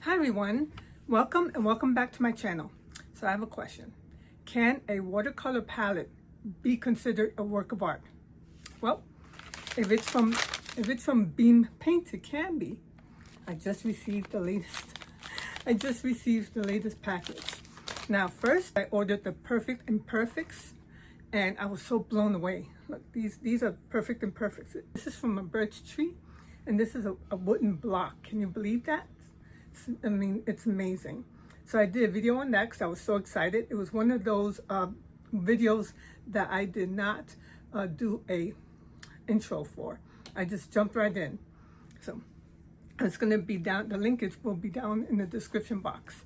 Hi everyone, welcome and welcome back to my channel. So I have a question. Can a watercolor palette be considered a work of art? Well, if it's from Beam Paints, it can be. I just received the latest package. Now first I ordered the Perfect Imperfects and I was so blown away. Look, these are Perfect Imperfects. This is from a birch tree and this is a wooden block. Can you believe that? I mean, it's amazing. So I did a video on that because I was so excited. It was one of those videos that I did not do a intro for. I just jumped right in. So it's going to be down, the link will be down in the description box.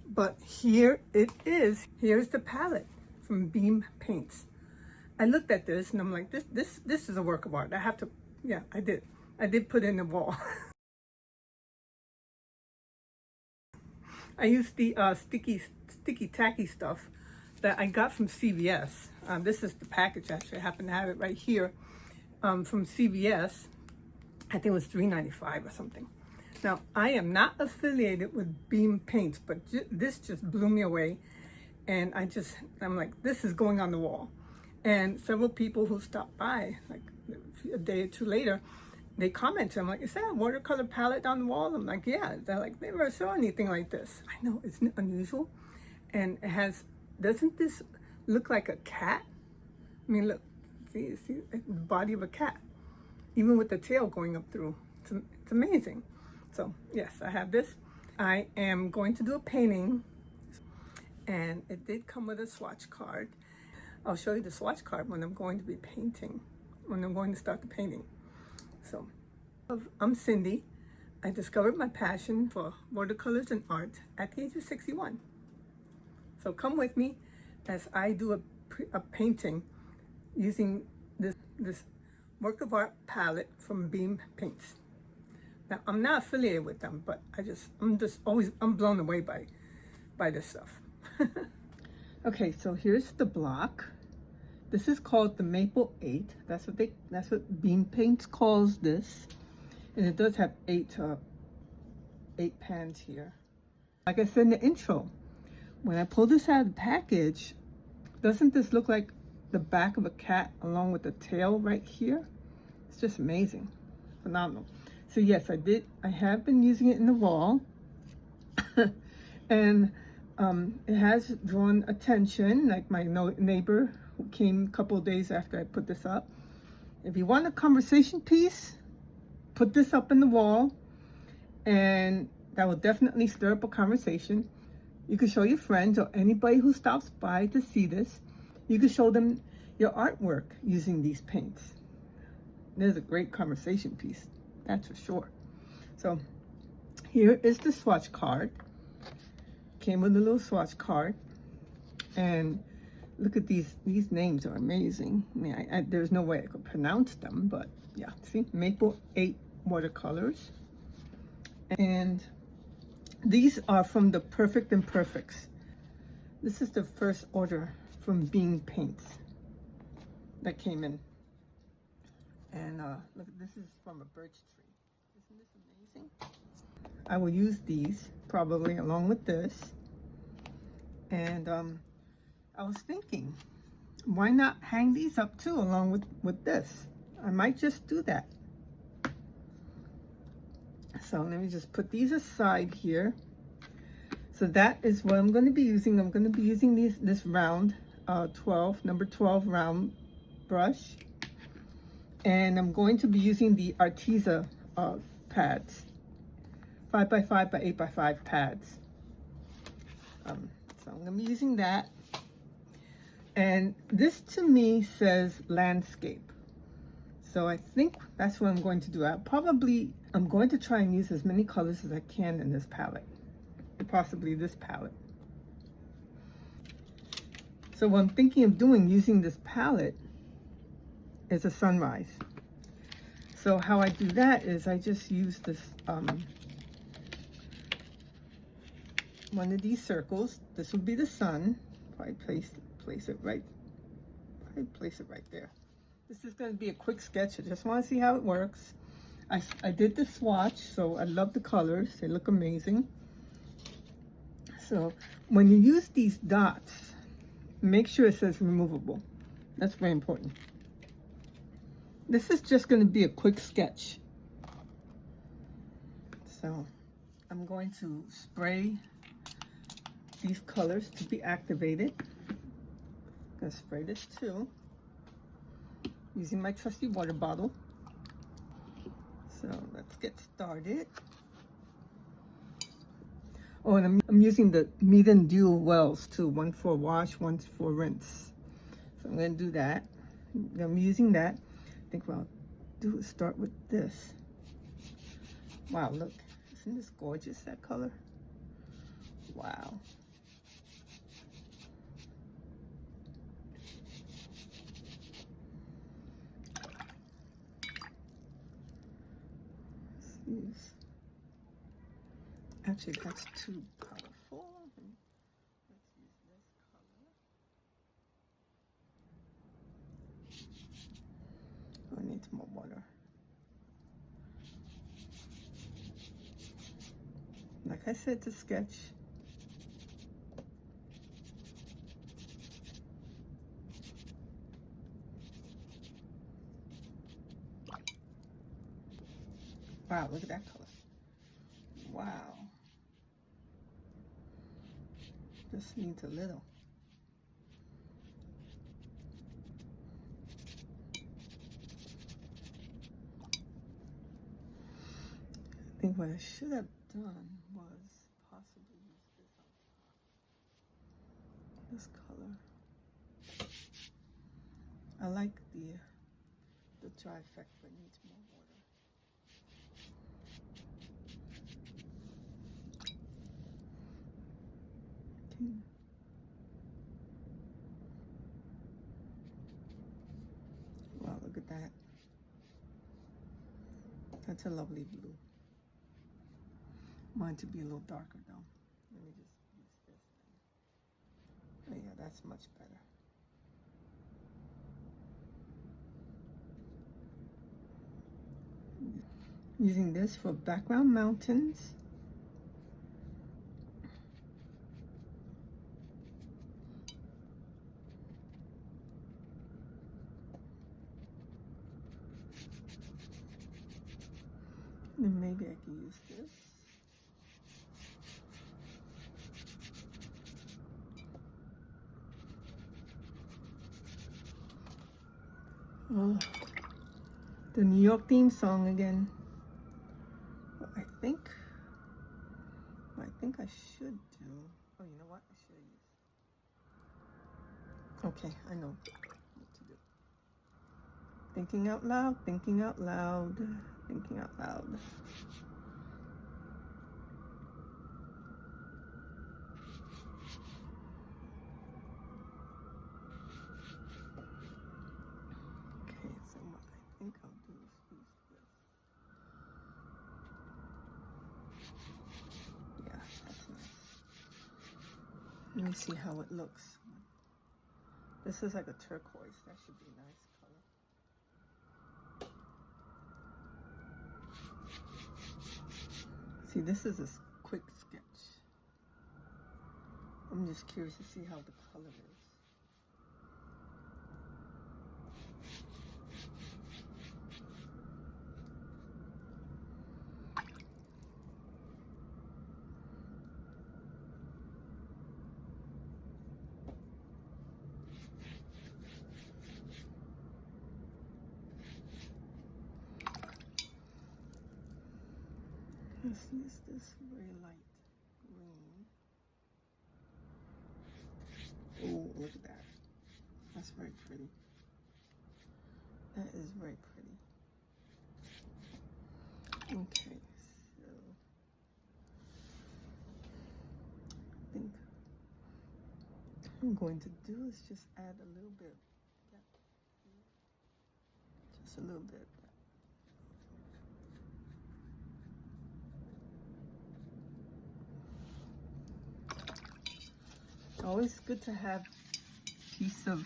But here it is. Here's the palette from Beam Paints. I looked at this and I'm like, this is a work of art. I have to, yeah, I did put it in the wall. I used the sticky tacky stuff that I got from CVS. This is the package, actually. I happen to have it right here from CVS. I think it was $3.95 or something. Now, I am not affiliated with Beam Paints, but this just blew me away. And I'm like, this is going on the wall. And several people who stopped by, like a day or two later, they commented, I'm like, is that a watercolor palette on the wall? I'm like, yeah. They're like, they never saw anything like this. I know, it's unusual. And it has, doesn't this look like a cat? I mean, look, see the body of a cat, even with the tail going up through. It's amazing. So yes, I have this. I am going to do a painting and it did come with a swatch card. I'll show you the swatch card when I'm going to be painting, when I'm going to start the painting. So, I'm Cindy. I discovered my passion for watercolors and art at the age of 61. So come with me as I do a painting using this work of art palette from Beam Paints. Now, I'm not affiliated with them, but I'm blown away by this stuff. Okay, so here's the block. This is called the Maple 8. That's what Beam Paints calls this. And it does have eight pans here. Like I said in the intro, when I pull this out of the package, doesn't this look like the back of a cat along with the tail right here? It's just amazing, phenomenal. So yes, I have been using it in the wall. And it has drawn attention, like my neighbor who came a couple of days after I put this up. If you want a conversation piece, put this up in the wall and that will definitely stir up a conversation. You can show your friends or anybody who stops by to see this. You can show them your artwork using these paints. There's a great conversation piece, that's for sure. So here is the swatch card. Came with a little swatch card. And look at these names are amazing. I mean, there's no way I could pronounce them, but yeah, see, Maple 8 watercolors. And these are from the Perfect Imperfects. This is the first order from Beam Paints that came in. And look, this is from a birch tree. Isn't this amazing? I will use these probably along with this. And I was thinking, why not hang these up too along with this? I might just do that. So let me just put these aside here. So that is what I'm going to be using. I'm going to be using this round number 12 round brush. And I'm going to be using the Arteza pads, 5x5 by 8x5 pads. So I'm going to be using that. And this to me says landscape. So I think that's what I'm going to do. I'm going to try and use as many colors as I can in this palette, possibly this palette. So what I'm thinking of doing using this palette is a sunrise. So how I do that is I just use this, one of these circles. This would be the sun. Probably place it right there. This is going to be a quick sketch. I just want to see how it works. I did the swatch, so I love the colors. They look amazing. So when you use these dots, make sure it says removable. That's very important. This is just going to be a quick sketch. So I'm going to spray these colors to be activated. I'm going to spray this too, using my trusty water bottle. So let's get started. Oh, and I'm using the Mead & Dual wells too, one for wash, one for rinse. So I'm going to do that. I'm using that. I think what I'll do is start with this. Wow, look, isn't this gorgeous, that color? Wow. Actually, that's too powerful. Let's use this color. I need more water. Like I said, to sketch. Wow, look at that color. Wow. Just needs a little. I think what I should have done was possibly use this on top. This color. I like the dry effect, but it needs more water. Okay. Wow, look at that. That's a lovely blue. Mine to be a little darker though. Let me just use this then. Oh yeah, that's much better. Using this for background mountains. And maybe I can use this. Oh, the New York theme song again. Well, I think I should do. Oh, you know what? I should use. Okay, I know what to do. Thinking out loud, thinking out loud, thinking out loud. Okay, so what I think I'll do is use this. Yeah, that's nice. Let me see how it looks. This is like a turquoise. That should be a nice color. See, this is a quick sketch. I'm just curious to see how the color is. Let's use this very light green. Oh, look at that. That's very pretty. That is very pretty. Okay, so I think what I'm going to do is just add a little bit of depth here. Just a little bit. Always good to have a piece of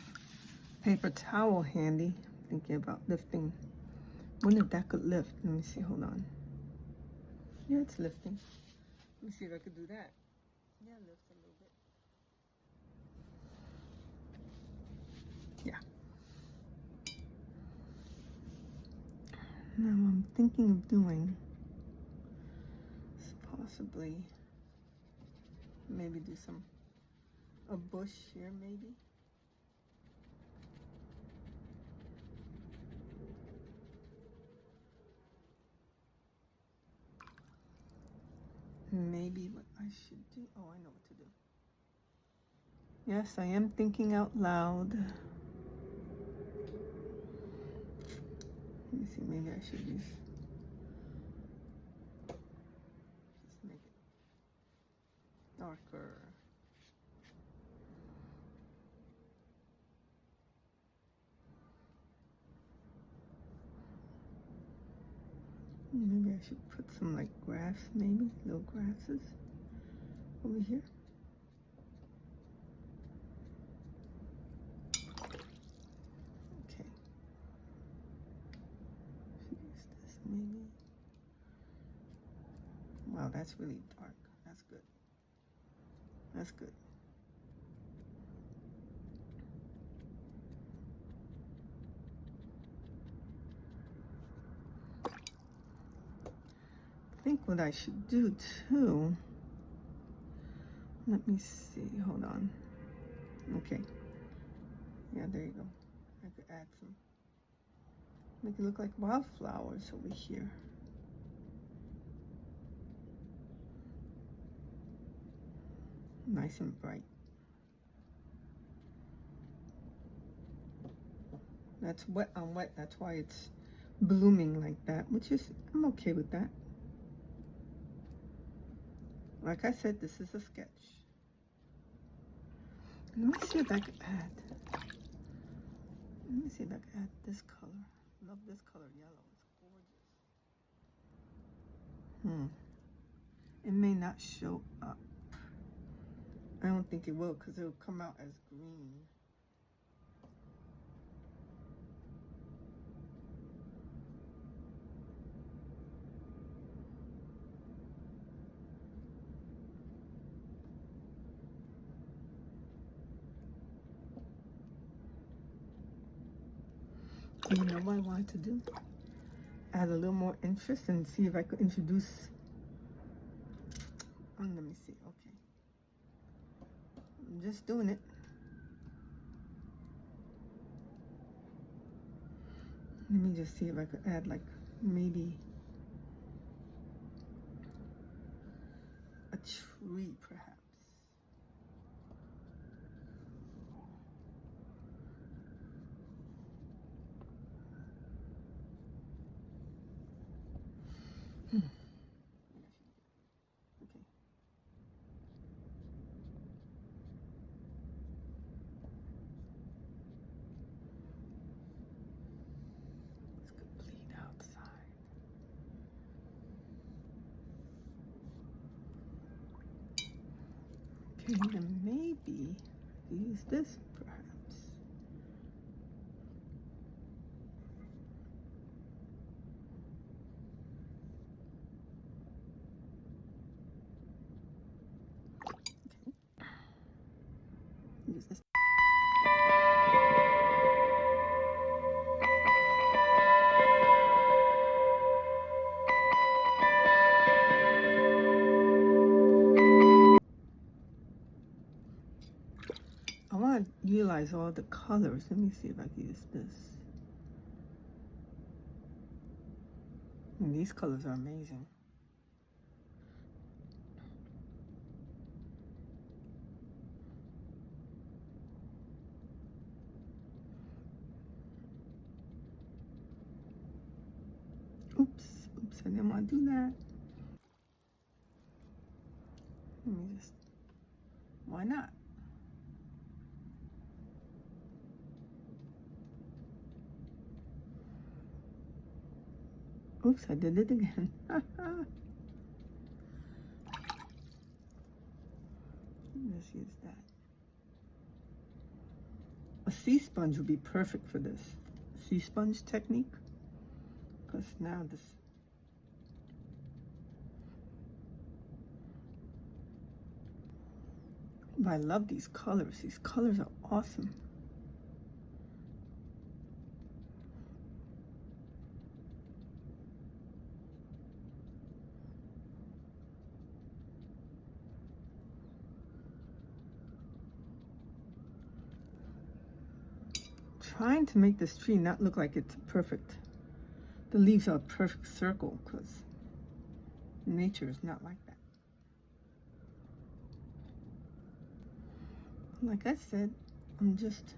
paper towel handy. Thinking about lifting. Wonder if that could lift. Let me see, hold on. Yeah, it's lifting. Let me see if I could do that. Yeah, it lifts a little bit. Yeah. Now I'm thinking of doing possibly maybe do a bush here maybe. Maybe what I should do, oh, I know what to do. Yes, I am thinking out loud. Let me see, maybe I should just make it darker. Maybe I should put some like grass, maybe little grasses over here. Okay. Use this maybe. Wow, that's really dark. That's good. That's good. I think what I should do too, let me see, hold on. Okay. Yeah, there you go. I could add some, make it look like wildflowers over here. Nice and bright. That's wet on wet, that's why it's blooming like that, which is, I'm okay with that. Like I said, this is a sketch. Let me see if I could add. Let me see if I could add this color. Love this color, yellow. It's gorgeous. It may not show up. I don't think it will because it'll come out as green. You know what I wanted to do? Add a little more interest and see if I could introduce. Let me see. Okay. I'm just doing it. Let me just see if I could add like maybe a tree perhaps. Okay. It's complete outside. Okay, then maybe use this perhaps. Use this. I want to utilize all the colors. Let me see if I can use this. And these colors are amazing. Oops, I didn't want to do that. Let me just, why not? Oops, I did it again. Let's use that. A sea sponge would be perfect for this. Sea sponge technique. Because now this. But I love these colors. These colors are awesome. Trying to make this tree not look like it's perfect. The leaves are a perfect circle, because nature is not like that. Like I said, I'm just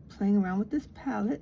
playing around with this palette.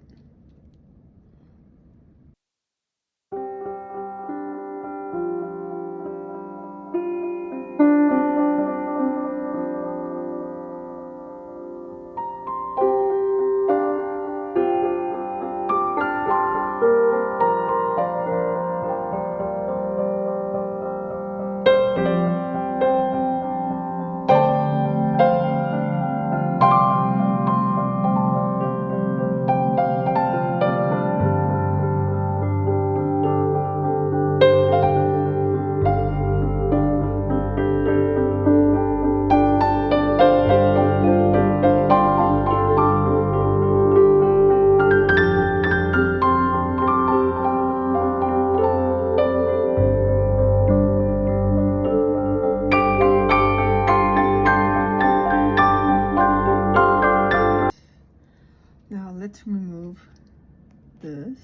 Now let's remove this.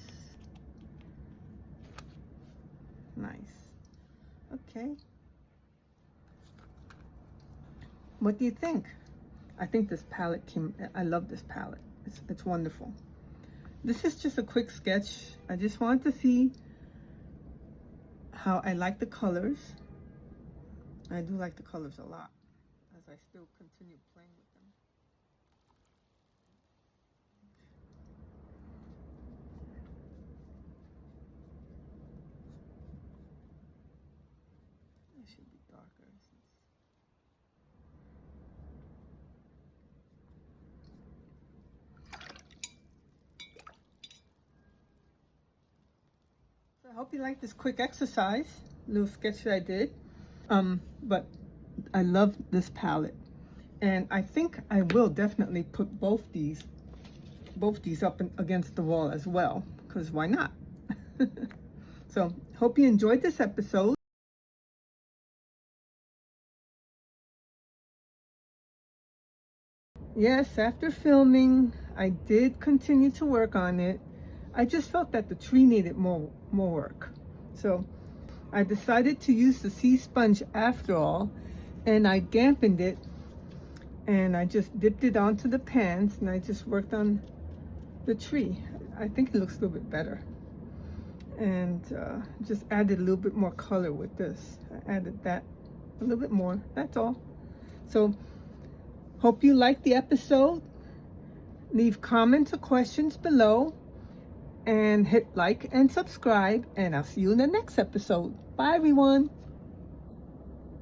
Nice. Okay. What do you think? I think this palette I love this palette. It's wonderful. This is just a quick sketch. I just wanted to see how I like the colors. I do like the colors a lot, as I still continue playing with them. It should be darker. So I hope you like this quick exercise, little sketch that I did. But I love this palette, and I think I will definitely put both these up against the wall as well, because why not? So hope you enjoyed this episode. Yes, after filming, I did continue to work on it. I just felt that the tree needed more work. So I decided to use the sea sponge after all, and I dampened it, and I just dipped it onto the pans, and I just worked on the tree. I think it looks a little bit better. And just added a little bit more color with this. I added that a little bit more, that's all. So hope you liked the episode. Leave comments or questions below, and hit like and subscribe, and I'll see you in the next episode. Bye everyone.